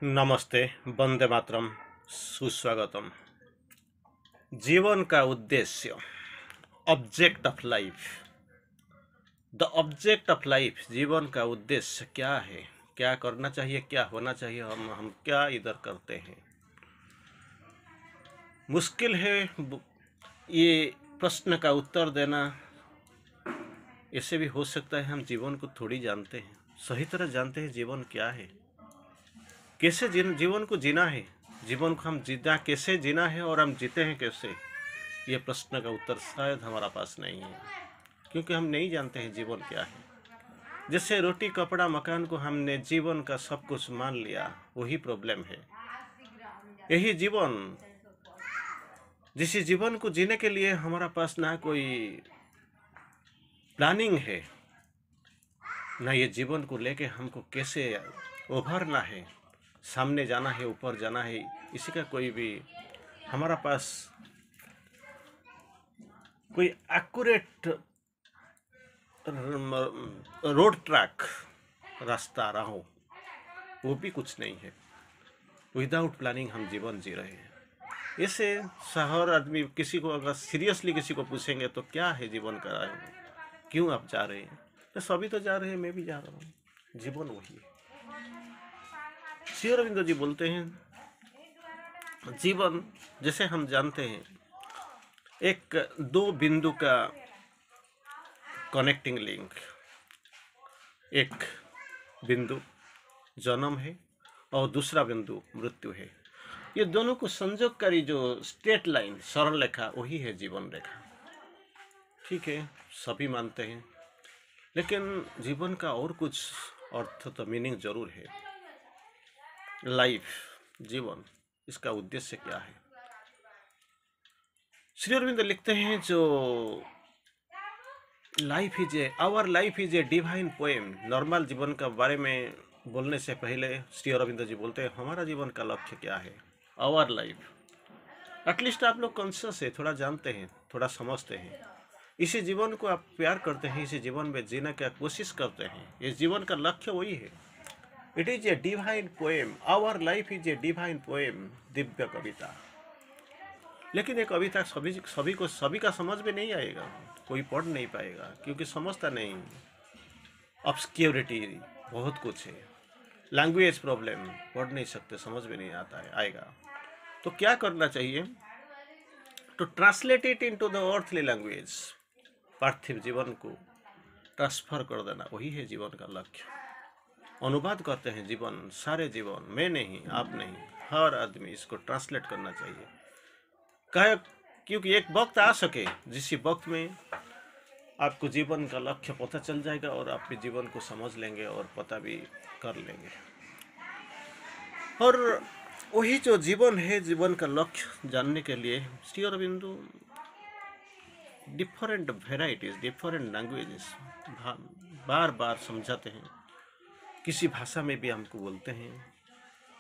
नमस्ते, वंदे मातरम, सुस्वागतम। जीवन का उद्देश्य, object of life. The object of life, जीवन का उद्देश्य क्या है, क्या करना चाहिए, क्या होना चाहिए, हम क्या इधर करते हैं। मुश्किल है ये प्रश्न का उत्तर देना। ऐसे भी हो सकता है हम जीवन को थोड़ी जानते हैं, सही तरह जानते हैं जीवन क्या है, कैसे जीवन को जीना है, जीवन को हम जीना कैसे जीना है और हम जीते हैं कैसे। ये प्रश्न का उत्तर शायद हमारा पास नहीं है, क्योंकि हम नहीं जानते हैं जीवन क्या है। जैसे रोटी कपड़ा मकान को हमने जीवन का सब कुछ मान लिया, वही प्रॉब्लम है। यही जीवन, जिस जीवन को जीने के लिए हमारा पास ना कोई प्लानिंग है, ना ये जीवन को लेके हमको कैसे उभरना है, सामने जाना है, ऊपर जाना है, इसी का कोई भी हमारा पास कोई एक्यूरेट रोड ट्रैक रास्ता रहा हो, वो भी कुछ नहीं है। विदाउट प्लानिंग हम जीवन जी रहे हैं। ऐसे शहर आदमी किसी को अगर सीरियसली किसी को पूछेंगे तो क्या है जीवन का, क्यों आप जा रहे हैं, तो सभी तो जा रहे हैं, मैं भी जा रहा हूँ, जीवन वही है। श्री अरविंद जी बोलते हैं जीवन, जैसे हम जानते हैं, एक दो बिंदु का कनेक्टिंग लिंक। एक बिंदु जन्म है और दूसरा बिंदु मृत्यु है। ये दोनों को संयोगकारी जो स्ट्रेट लाइन, सरल रेखा, वही है जीवन रेखा। ठीक है, सभी मानते हैं, लेकिन जीवन का और कुछ अर्थ तो मीनिंग जरूर है। लाइफ, जीवन, इसका उद्देश्य क्या है। श्री अरविंद लिखते हैं जो life is a, our life is a divine poem. Normal जीवन का बारे में बोलने से पहले श्री अरविंद जी बोलते हैं हमारा जीवन का लक्ष्य क्या है। आवर लाइफ, एटलीस्ट आप लोग कॉन्शियस है, थोड़ा जानते हैं, थोड़ा समझते हैं, इसी जीवन को आप प्यार करते हैं, इसी जीवन में जीने की कोशिश करते हैं, इस जीवन का लक्ष्य वही है। It is a divine poem, our life is a divine poem, दिव्य कविता। लेकिन ये कविता सभी का समझ में नहीं आएगा, कोई पढ़ नहीं पाएगा, क्योंकि समझता नहीं। ऑब्सक्योरिटी बहुत कुछ है, लैंग्वेज प्रॉब्लम, पढ़ नहीं सकते, समझ में नहीं आता है, आएगा। तो क्या करना चाहिए, to translate it into the earthly language. पार्थिव जीवन को ट्रांसफर कर देना, वही है जीवन का लक्ष्य। अनुवाद करते हैं जीवन, सारे जीवन, मैं नहीं, आप नहीं, हर आदमी इसको ट्रांसलेट करना चाहिए। कहे क्योंकि एक वक्त आ सके जिस वक्त में आपको जीवन का लक्ष्य पता चल जाएगा और आप भी जीवन को समझ लेंगे और पता भी कर लेंगे। और वही जो जीवन है, जीवन का लक्ष्य जानने के लिए Shri Aurobindo different varieties, different languages बार बार समझाते हैं। किसी भाषा में भी हमको बोलते हैं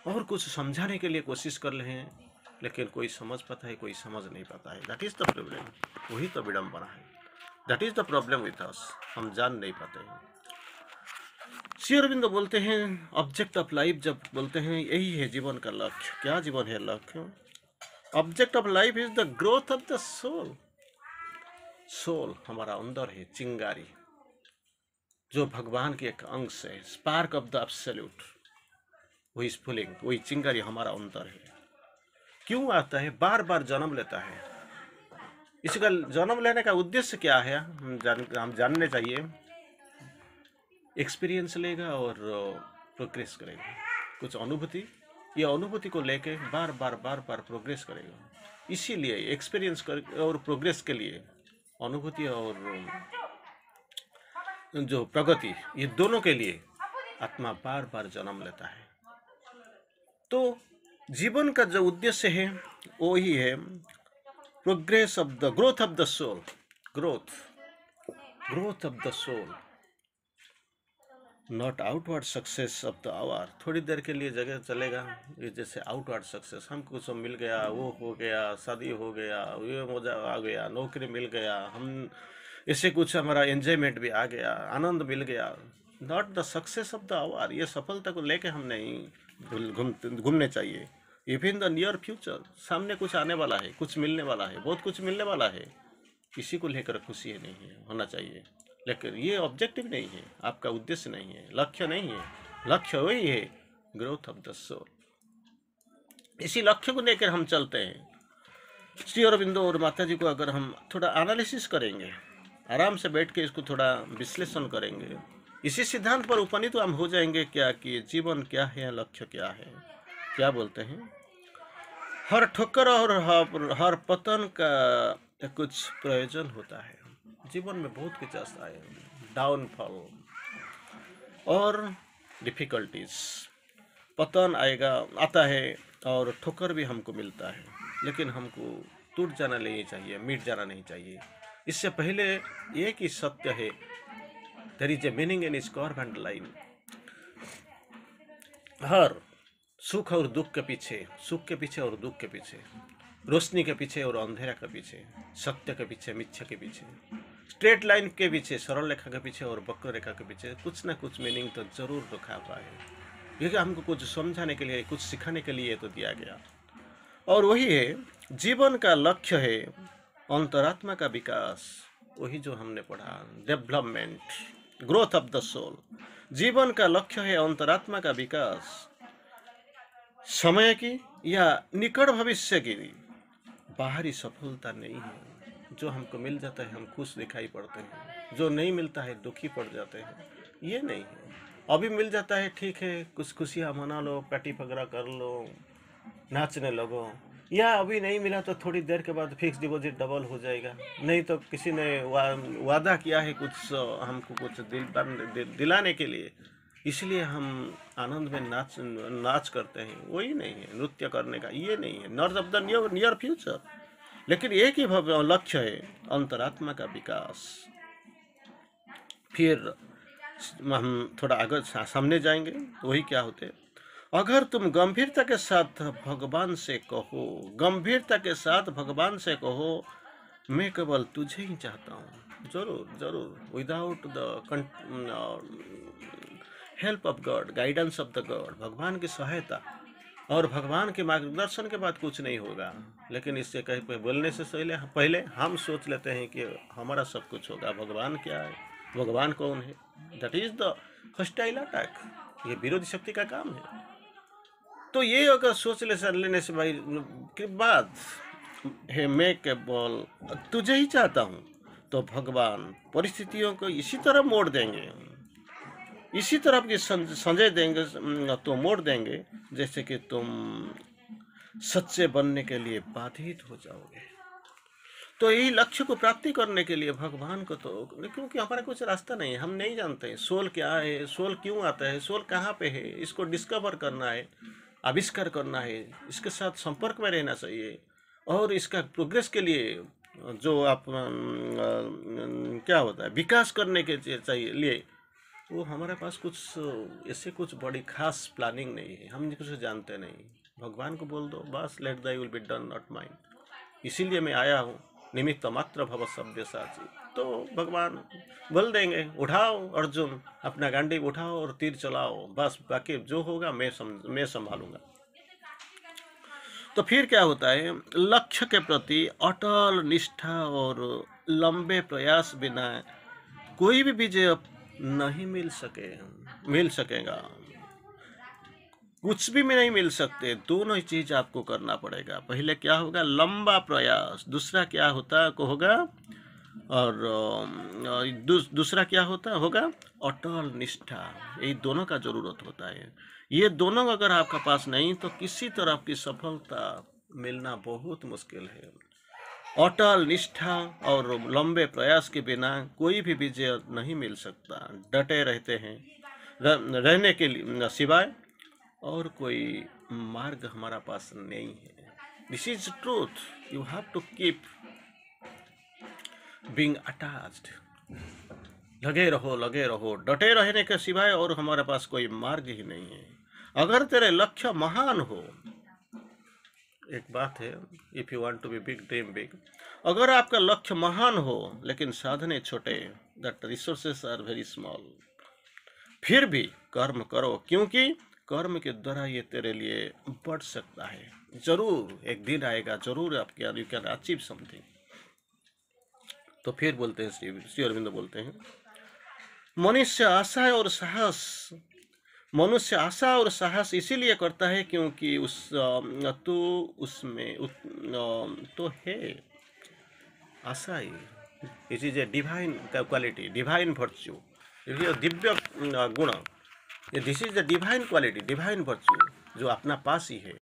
और कुछ समझाने के लिए कोशिश कर रहे हैं, लेकिन कोई समझ पाता है, कोई समझ नहीं पाता है। दैट इज द प्रॉब्लम, वही तो विडम्बना है। That is the problem with us, हम जान नहीं पाते हैं। श्री अरविंद बोलते हैं ऑब्जेक्ट ऑफ लाइफ, जब बोलते हैं यही है जीवन का लक्ष्य। क्या जीवन है लक्ष्य? Object of life is the growth of the soul. Soul हमारा अंदर है, चिंगारी, जो भगवान के एक अंश है, स्पार्क ऑफ द एब्सोल्यूट, वही स्फुलिंग, वही चिंगारी हमारा अंदर है। क्यों आता है, बार बार जन्म लेता है। इसका जन्म लेने का उद्देश्य क्या है, हम जानने चाहिए। एक्सपीरियंस लेगा और प्रोग्रेस करेगा, कुछ अनुभूति, ये अनुभूति को लेके बार बार प्रोग्रेस करेगा। इसीलिए एक्सपीरियंस कर और प्रोग्रेस के लिए अनुभूति और जो प्रगति, ये दोनों के लिए आत्मा बार बार जन्म लेता है। तो जीवन का जो उद्देश्य है वो ही है progress of the growth of the soul, growth of the soul, not outward success of the hour. थोड़ी देर के लिए जगह चलेगा, ये जैसे आउटवर्ड सक्सेस, हमको कुछ मिल गया, वो हो गया, शादी हो गया, ये मजा आ गया, नौकरी मिल गया, हम इससे कुछ हमारा एंजॉयमेंट भी आ गया, आनंद मिल गया। Not the success of the hour, ये सफलता को लेके हम नहीं घूमने चाहिए। इवन द नियर फ्यूचर, सामने कुछ आने वाला है, कुछ मिलने वाला है, बहुत कुछ मिलने वाला है, किसी को लेकर खुशी नहीं है होना चाहिए। लेकिन ये ऑब्जेक्टिव नहीं है, आपका उद्देश्य नहीं है, लक्ष्य नहीं है। लक्ष्य वही है, ग्रोथ ऑफ द सोल। इसी लक्ष्य को लेकर हम चलते हैं। श्री अरविंदो और माता जी को अगर हम थोड़ा एनालिसिस करेंगे, आराम से बैठ के इसको थोड़ा विश्लेषण करेंगे, इसी सिद्धांत पर उपनीत हम हो जाएंगे क्या कि जीवन क्या है, लक्ष्य क्या है। क्या बोलते हैं, हर ठोकर और हर पतन का कुछ प्रयोजन होता है। जीवन में बहुत कुछ आता है, डाउनफॉल और डिफिकल्टीज, पतन आएगा आता है और ठोकर भी हमको मिलता है, लेकिन हमको टूट जाना नहीं चाहिए, मिट जाना नहीं चाहिए। इससे पहले एक ही सत्य है, there is a meaning in इस कर्व एंड लाइन। हर सुख और दुख के पीछे, सुख के पीछे और दुख के पीछे, रोशनी के पीछे और अंधेरा के पीछे, सत्य के पीछे, मिथ्या के पीछे, स्ट्रेट लाइन के पीछे, सरल रेखा के पीछे और वक्र रेखा के पीछे कुछ ना कुछ मीनिंग तो जरूर रखा हुआ है। क्योंकि हमको कुछ समझाने के लिए, कुछ सिखाने के लिए तो दिया गया। और वही है जीवन का लक्ष्य है, अंतरात्मा का विकास। वही जो हमने पढ़ा, development, growth of the soul. जीवन का लक्ष्य है अंतरात्मा का विकास। समय की या निकट भविष्य की बाहरी सफलता नहीं है। जो हमको मिल जाता है हम खुश दिखाई पड़ते हैं, जो नहीं मिलता है दुखी पड़ जाते हैं, ये नहीं है। अभी मिल जाता है ठीक है, कुछ खुशियाँ मना लो, पार्टी वगैरह कर लो, नाचने लगो, या अभी नहीं मिला तो थोड़ी देर के बाद फिक्स डिपॉजिट डबल हो जाएगा। नहीं तो किसी ने वादा किया है कुछ हमको कुछ दिलाने के लिए, इसलिए हम आनंद में नाच करते हैं। वही नहीं है नृत्य करने का, ये नहीं है north of the near future. लेकिन एक ही लक्ष्य है, अंतरात्मा का विकास। फिर हम थोड़ा आगे सामने जाएंगे, वही क्या होते, अगर तुम गंभीरता के साथ भगवान से कहो, गंभीरता के साथ भगवान से कहो, मैं केवल तुझे ही चाहता हूँ, जरूर जरूर, without the help of God, guidance of the God, भगवान की सहायता और भगवान के मार्गदर्शन के बाद कुछ नहीं होगा। लेकिन इससे कहीं पे बोलने से पहले हम सोच लेते हैं कि हमारा सब कुछ होगा। भगवान क्या है, भगवान कौन है? That is the hostile attack, ये विरोधी शक्ति का काम है। तो ये अगर सोच लेने से भाई के बाद है मैं केवल तुझे ही चाहता हूँ, तो भगवान परिस्थितियों को इसी तरह मोड़ देंगे, इसी तरह की संजय देंगे, तो मोड़ देंगे जैसे कि तुम सच्चे बनने के लिए बाधित हो जाओगे। तो यही लक्ष्य को प्राप्ति करने के लिए भगवान को तो, क्योंकि हमारा कुछ रास्ता नहीं है, हम नहीं जानते सोल क्या है, सोल क्यों आता है, सोल कहाँ पे है, इसको डिस्कवर करना है, आविष्कार करना है, इसके साथ संपर्क में रहना चाहिए। और इसका प्रोग्रेस के लिए जो आप क्या होता है विकास करने के चाहिए लिए, वो हमारे पास कुछ ऐसे कुछ बड़ी खास प्लानिंग नहीं है, हम कुछ जानते नहीं। भगवान को बोल दो बस, let thy will be done not mine, इसीलिए मैं आया हूँ, निमित्त मात्र भव सव्यसाची। तो भगवान बोल देंगे उठाओ अर्जुन, अपना गांडी उठाओ और तीर चलाओ, बस बाकी जो होगा मैं संभालूंगा। तो फिर क्या होता है, लक्ष्य के प्रति अटल निष्ठा और लंबे प्रयास बिना कोई भी विजय नहीं मिल सकेगा, कुछ भी में नहीं मिल सकते। दोनों ही चीज आपको करना पड़ेगा। पहले क्या होगा, लंबा प्रयास, दूसरा क्या होता होगा, और दूसरा क्या होगा अटल निष्ठा। ये दोनों का जरूरत होता है। ये दोनों अगर आपका पास नहीं तो किसी तरह की सफलता मिलना बहुत मुश्किल है। अटल निष्ठा और लंबे प्रयास के बिना कोई भी विजय नहीं मिल सकता। डटे रहते हैं रहने के लिए सिवाय और कोई मार्ग हमारा पास नहीं है। This is truth, you have to keep being attached. लगे रहो, डटे रहने के सिवाय और हमारे पास कोई मार्ग ही नहीं है। अगर तेरे लक्ष्य महान हो, एक बात है, if you want to be big dream big, अगर आपका लक्ष्य महान हो लेकिन साधने छोटे, that resources are very small, फिर भी कर्म करो, क्योंकि कर्म के द्वारा ये तेरे लिए बढ़ सकता है। जरूर एक दिन आएगा, जरूर आपके यू कैन अचीव समथिंग। तो फिर बोलते हैं श्री अरविंद बोलते हैं, मनुष्य आशा और साहस मनुष्य आशा और साहस इसीलिए करता है क्योंकि तो उसमें तो है आशा ही। It is a divine quality, divine virtue, दिव्य गुण। This is the divine quality, divine virtue जो अपना पास ही है।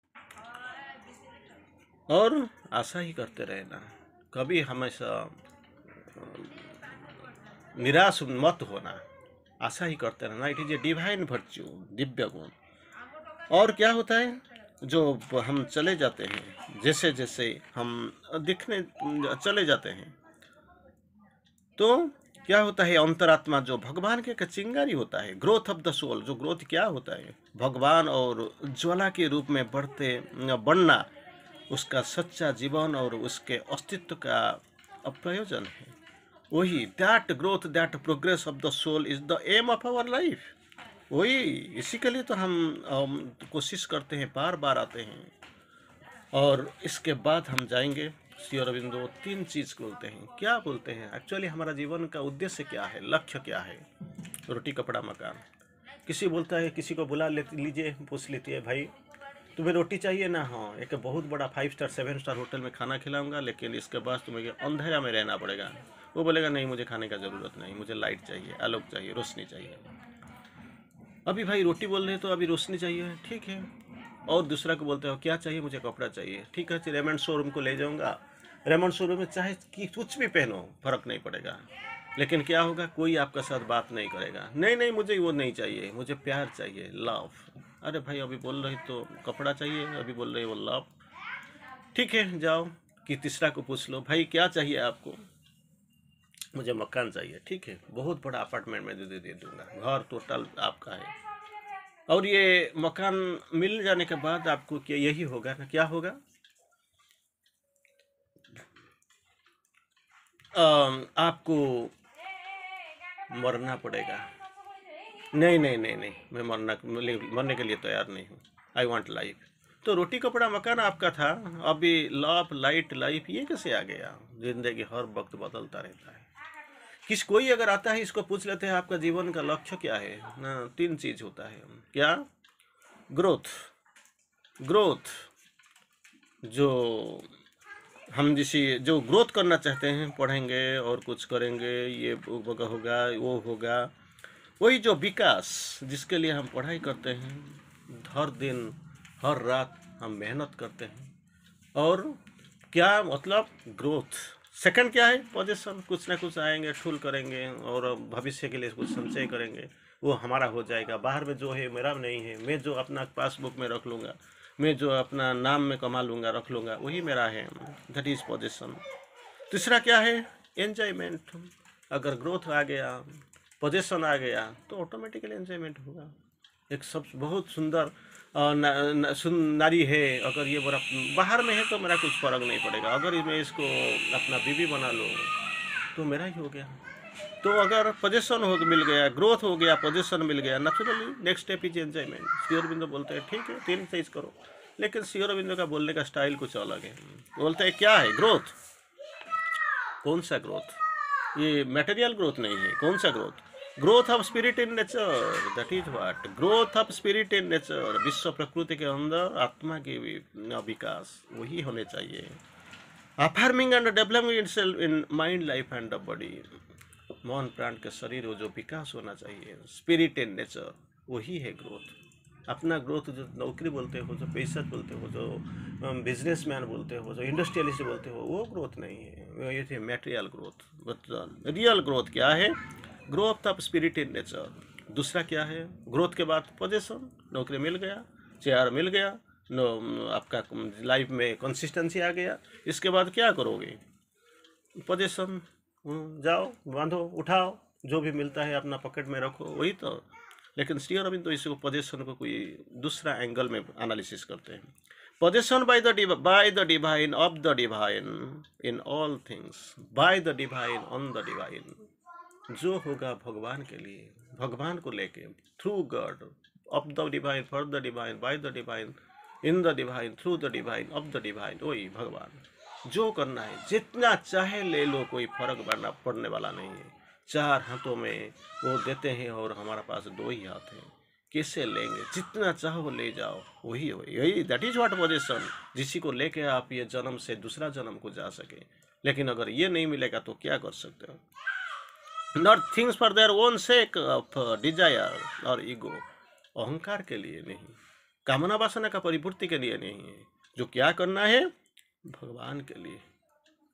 और आशा ही करते रहना, कभी हमेशा निराश मत होना, आशा ही करते रहना। It is a divine virtue, दिव्य गुण। और क्या होता है, जो हम चले जाते हैं, जैसे जैसे हम दिखने चले जाते हैं, तो क्या होता है, अंतरात्मा जो भगवान के चिंगारी होता है, ग्रोथ ऑफ द सोल। जो ग्रोथ क्या होता है, भगवान और ज्वाला के रूप में बढ़ना, उसका सच्चा जीवन और उसके अस्तित्व का प्रयोजन है। वही that growth, that progress of the soul is the aim of our life. वही, इसी के लिए तो हम कोशिश करते हैं, बार बार आते हैं। और इसके बाद हम जाएंगे, श्री अरविंदो 3 चीज़ बोलते हैं। क्या बोलते हैं, एक्चुअली हमारा जीवन का उद्देश्य क्या है, लक्ष्य क्या है। रोटी कपड़ा मकान। किसी बोलता है, किसी को बुला लीजिए, पूछ लेती है, भाई तुम्हें रोटी चाहिए ना? हाँ, एक बहुत बड़ा 5 स्टार 7 स्टार होटल में खाना खिलाऊंगा, लेकिन इसके बाद तुम्हें अंधेरा में रहना पड़ेगा। वो बोलेगा नहीं, मुझे खाने का ज़रूरत नहीं, मुझे लाइट चाहिए, आलोक चाहिए, रोशनी चाहिए। अभी भाई रोटी बोल रहे हैं तो अभी रोशनी चाहिए, ठीक है। और दूसरा को बोलते हो क्या चाहिए, मुझे कपड़ा चाहिए, ठीक है, रेमंड शोरूम को ले जाऊंगा। रेमंड शोरूम में चाहे कि कुछ भी पहनो, फर्क नहीं पड़ेगा, लेकिन क्या होगा, कोई आपका साथ बात नहीं करेगा। नहीं नहीं, मुझे वो नहीं चाहिए, मुझे प्यार चाहिए, लव। अरे भाई, अभी बोल रही तो कपड़ा चाहिए, अभी बोल रही वो लव। ठीक है, जाओ कि तीसरा को पूछ लो, भाई क्या चाहिए आपको? मुझे मकान चाहिए, ठीक है, बहुत बड़ा अपार्टमेंट में दे दूंगा, घर टोटल आपका है। और ये मकान मिल जाने के बाद आपको क्या यही होगा ना, क्या होगा, आपको मरना पड़ेगा। नहीं नहीं नहीं नहीं, मैं मरने के लिए तैयार नहीं हूँ। I want life. तो रोटी कपड़ा मकान आपका था, अभी लव लाइट लाइफ ये कैसे आ गया? जिंदगी हर वक्त बदलता रहता है। कोई अगर आता है, इसको पूछ लेते हैं आपका जीवन का लक्ष्य क्या है ना, 3 चीज होता है। क्या? ग्रोथ। ग्रोथ, जो हम जिसे जो ग्रोथ करना चाहते हैं, पढ़ेंगे और कुछ करेंगे, ये होगा वो होगा। वही जो विकास, जिसके लिए हम पढ़ाई करते हैं, हर दिन हर रात हम मेहनत करते हैं। और क्या मतलब, ग्रोथ। सेकंड क्या है, पोजीशन। कुछ ना कुछ आएंगे, ठूल करेंगे और भविष्य के लिए कुछ संचय करेंगे, वो हमारा हो जाएगा। बाहर में जो है मेरा नहीं है, मैं जो अपना पासबुक में रख लूँगा, मैं जो अपना नाम में कमा लूँगा, रख लूँगा, वही मेरा है, दैट इज़ पोजीशन। तीसरा क्या है, एंजॉयमेंट। अगर ग्रोथ आ गया, पोजीशन आ गया, तो ऑटोमेटिकली एंजॉयमेंट होगा। एक सब बहुत सुंदर नारी है, अगर ये बड़ा बाहर में है तो मेरा कुछ फर्क नहीं पड़ेगा, अगर मैं इसको अपना बीवी बना लूँ तो मेरा ही हो गया। तो अगर पोजीशन हो मिल गया, ग्रोथ हो गया, पोजीशन मिल गया, naturally next step is enjoyment. Shri Aurobindo बोलते हैं ठीक है, 3 चीज करो, लेकिन श्री अरविंदो का बोलने का स्टाइल कुछ अलग है। बोलते हैं क्या है ग्रोथ? कौन सा ग्रोथ? ये मटेरियल ग्रोथ नहीं है। कौन सा growth? Growth of spirit in nature, that is what, growth of spirit in nature. विश्व प्रकृति के अंदर आत्मा की विकास, वही होने चाहिए। Affirming and developing itself in mind life and the body, मन प्राण के शरीर हो जो विकास होना चाहिए, स्पिरिट इन नेचर, वही है ग्रोथ। अपना ग्रोथ जो नौकरी बोलते हो, जो पैसा बोलते हो, जो बिजनेसमैन बोलते हो, जो इंडस्ट्रियलिस्ट बोलते हो, वो ग्रोथ नहीं है, ये थे material growth. But real growth क्या है? Growth of spirit in nature. दूसरा क्या है? ग्रोथ के बाद पोजीशन, नौकरी मिल गया, चेयर मिल गया, आपका लाइफ में कंसिस्टेंसी आ गया। इसके बाद क्या करोगे? पोजीशन, जाओ बांधो उठाओ, जो भी मिलता है अपना पॉकेट में रखो, वही तो। लेकिन श्री अरविंद तो इसको पोजीशन को कोई दूसरा एंगल में एनालिसिस करते हैं। Position by the divine of the divine in all things, by the divine on the divine. जो होगा भगवान के लिए, भगवान को लेके, through God, of the divine, for the divine, by the divine, in the divine, through the divine, of the divine. वही भगवान जो करना है जितना चाहे ले लो, कोई फर्क पड़ने वाला नहीं है। चार हाथों में वो देते हैं और हमारा पास दो ही हाथ हैं, कैसे लेंगे? जितना चाहो ले जाओ, वही यही दैट इज व्हाट पोजीशन, जिसी को लेके आप ये जन्म से दूसरा जन्म को जा सके। लेकिन अगर ये नहीं मिलेगा तो क्या कर सकते हो? Not things for their own sake of desire और ईगो, अहंकार के लिए नहीं, कामना वासना का परिपूर्ति के लिए नहीं है। जो क्या करना है भगवान के लिए,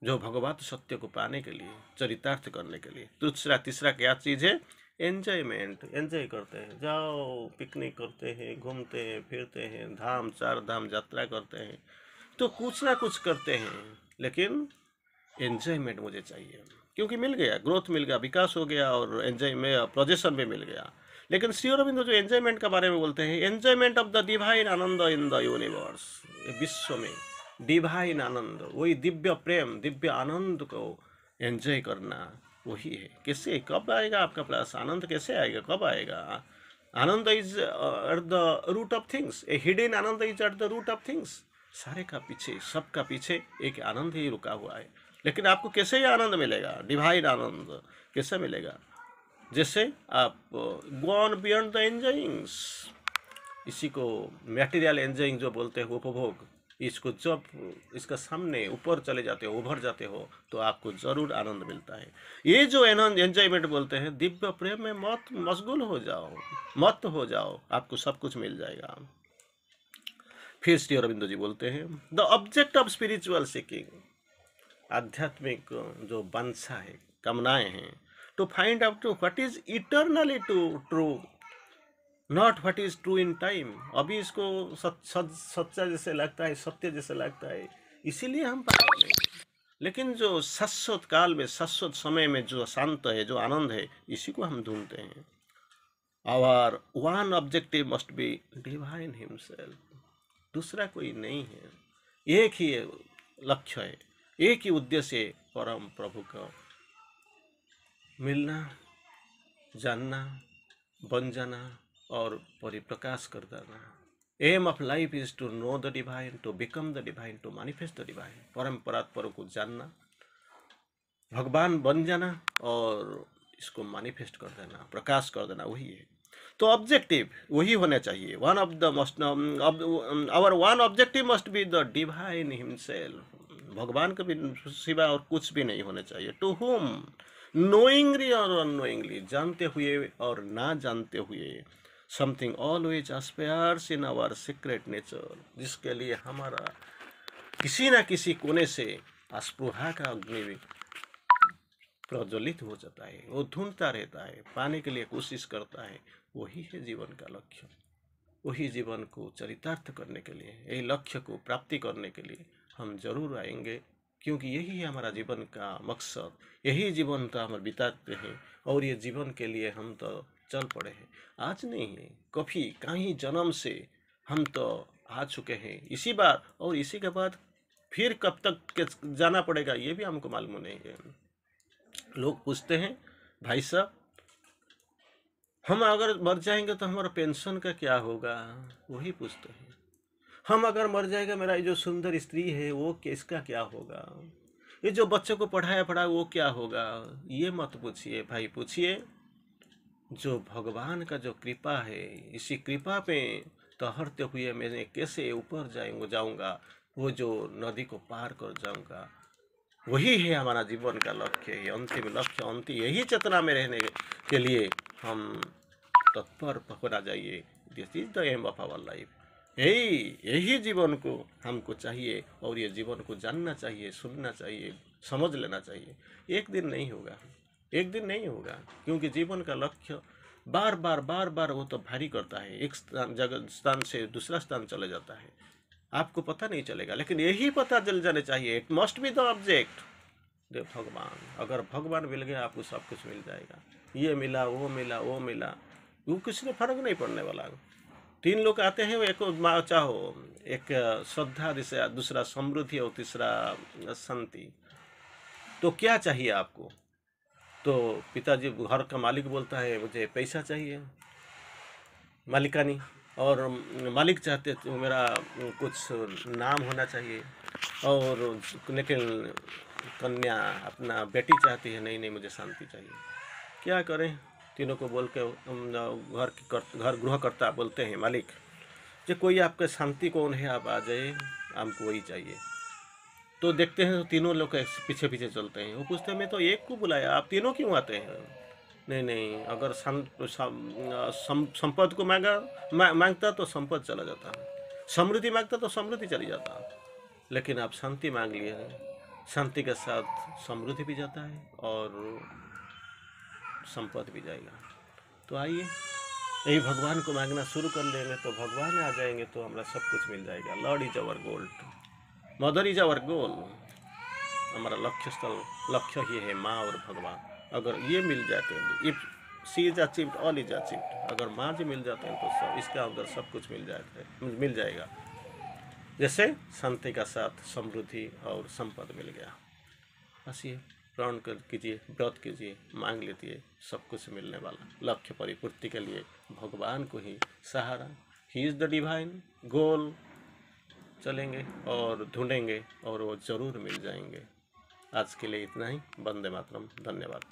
जो भगवत सत्य को पाने के लिए, चरितार्थ करने के लिए। दूसरा तीसरा क्या चीज़ है? एंजॉयमेंट। एंजॉय करते हैं, जाओ पिकनिक करते हैं, घूमते हैं, फिरते हैं, धाम चार धाम यात्रा करते हैं, तो कुछ ना कुछ करते हैं, लेकिन एंजॉयमेंट मुझे चाहिए, क्योंकि मिल गया, ग्रोथ मिल गया, विकास हो गया और एंजॉय में पोजीशन भी मिल गया। लेकिन श्री अरविंद जो एंजॉयमेंट के बारे में बोलते हैं, enjoyment of the divine Anand in the universe, विश्व में डिवाइन आनंद, वही दिव्य प्रेम, दिव्य आनंद को एंजॉय करना, वही है। कैसे, कब आएगा आपका पास आनंद? कैसे आएगा, कब आएगा? Ananda is at the root of things, a hidden ananda is at the root of things. सारे का पीछे, सबका पीछे एक आनंद ही रुका हुआ है। लेकिन आपको कैसे ये आनंद मिलेगा? डिवाइन आनंद कैसे मिलेगा? जैसे आप गो ऑन बियॉन्ड द एंजॉइंग्स, इसी को मटेरियल एंजॉइंग जो बोलते हैं, उपभोग, इसको जब इसका सामने ऊपर चले जाते हो, उभर जाते हो, तो आपको जरूर आनंद मिलता है। ये जो आनंद एंजॉयमेंट बोलते हैं, दिव्य प्रेम में मत मशगूल हो जाओ, मत हो जाओ, आपको सब कुछ मिल जाएगा। फिर श्री अरविंद जी बोलते हैं, the object of spiritual seeking, आध्यात्मिक जो वांछा है, कामनाएं हैं, to find out what is eternally true, not what is true in time. अभी इसको सच्चा जैसे लगता है, सत्य जैसे लगता है, इसीलिए हम पागल नहीं। लेकिन जो शाश्वत काल में, शाश्वत समय में जो शांत है, जो आनंद है, इसी को हम ढूंढते हैं। Hour one objective must be divine himself, दूसरा कोई नहीं है, एक ही लक्ष्य है, एक ही उद्देश्य है, परम प्रभु का मिलना, जानना, बन जाना और परिप्रकाश कर देना। Aim of life is to know the divine, to become the divine, to manifest the divine. परम परात्पर को जानना, भगवान बन जाना और इसको मैनिफेस्ट कर देना, प्रकाश कर देना, वही है। तो ऑब्जेक्टिव वही होना चाहिए। One of the must hour one objective must be the divine himself, भगवान के भी सिवा और कुछ भी नहीं होना चाहिए। टू होम नोइंगली और अननोइंगली, जानते हुए और ना जानते हुए, something always aspires in our secret nature, जिसके लिए हमारा किसी ना किसी कोने से स्पृहा का अग्नि प्रज्वलित हो जाता है, वो ढूंढता रहता है, पाने के लिए कोशिश करता है। वही है जीवन का लक्ष्य। वही जीवन को चरितार्थ करने के लिए, यही लक्ष्य को प्राप्ति करने के लिए हम जरूर आएंगे, क्योंकि यही है हमारा जीवन का मकसद। यही जीवन तो हम बिताते हैं और ये जीवन के लिए हम तो चल पड़े हैं। आज नहीं है, कभी कहीं जन्म से हम तो आ चुके हैं इसी बार, और इसी के बाद फिर कब तक जाना पड़ेगा ये भी हमको मालूम नहीं है। लोग पूछते हैं, भाई साहब हम अगर मर जाएंगे तो हमारा पेंशन का क्या होगा? वही पूछते हैं। हम अगर मर जाएगा, मेरा ये जो सुंदर स्त्री है वो इसका क्या होगा? ये जो बच्चों को पढ़ा वो क्या होगा? ये मत पूछिए भाई, पूछिए जो भगवान का जो कृपा है, इसी कृपा पे टहरते हुए मैं कैसे ऊपर जाऊंगा, वो जो नदी को पार कर जाऊंगा, वही है हमारा जीवन का लक्ष्य, है अंतिम लक्ष्य, अंतिम यही चेतना में रहने के लिए हम तत्पर होना चाहिए। This is the aim of our life. यही जीवन को हमको चाहिए, और ये जीवन को जानना चाहिए, सुनना चाहिए, समझ लेना चाहिए। एक दिन नहीं होगा, एक दिन नहीं होगा, क्योंकि जीवन का लक्ष्य बार बार वो तो भारी करता है, एक स्थान से दूसरा स्थान चले जाता है, आपको पता नहीं चलेगा। लेकिन यही पता चल जाने चाहिए, it must be the object, देव भगवान। अगर भगवान मिल गया आपको सब कुछ मिल जाएगा। ये मिला, वो मिला, वो मिला, वो किसी ने फर्क नहीं पड़ने वाला। तीन लोग आते हैं, एक चाहो एक श्रद्धा, दूसरा समृद्धि और तीसरा शांति। तो क्या चाहिए आपको? तो पिताजी घर का मालिक बोलता है मुझे पैसा चाहिए, मालिकानी, और मालिक चाहते तो मेरा कुछ नाम होना चाहिए, और लेकिन कन्या अपना बेटी चाहती है नहीं नहीं मुझे शांति चाहिए। क्या करें, तीनों को बोल के घर गृहकर्ता बोलते हैं मालिक जो कोई आपके शांति कौन है, आप आ जाइए, हमको वही चाहिए। तो देखते हैं तो तीनों लोग पीछे पीछे चलते हैं। वो पूछते हैं मैं तो एक को बुलाया, आप तीनों क्यों आते हैं? नहीं नहीं, अगर संपद को मांगता तो संपद चला जाता, समृद्धि मांगता तो समृद्धि चली जाता, लेकिन आप शांति मांग लिए हैं, शांति के साथ समृद्धि भी जाता है और संपद भी जाएगा। तो आइए यही भगवान को मांगना शुरू कर लेंगे तो भगवान आ जाएंगे, तो हमारा सब कुछ मिल जाएगा। Lord is our gold, Mother is our goal. हमारा लक्ष्य स्थल, लक्ष्य ही है माँ और भगवान। अगर ये मिल जाते हैं, if she is achieved all is achieved, अगर माँ जी मिल जाते हैं तो सब इसका अंदर सब कुछ मिल जाएगा। जैसे शांति का साथ समृद्धि और संपद मिल गया। बस ये प्रण कीजिए, व्रत कीजिए, मांग लीजिए, सब कुछ मिलने वाला। लक्ष्य परिपूर्ति के लिए भगवान को ही सहारा, ही इज़ द डिवाइन गोल चलेंगे और ढूंढेंगे और वो ज़रूर मिल जाएंगे। आज के लिए इतना ही। वंदे मातरम। धन्यवाद।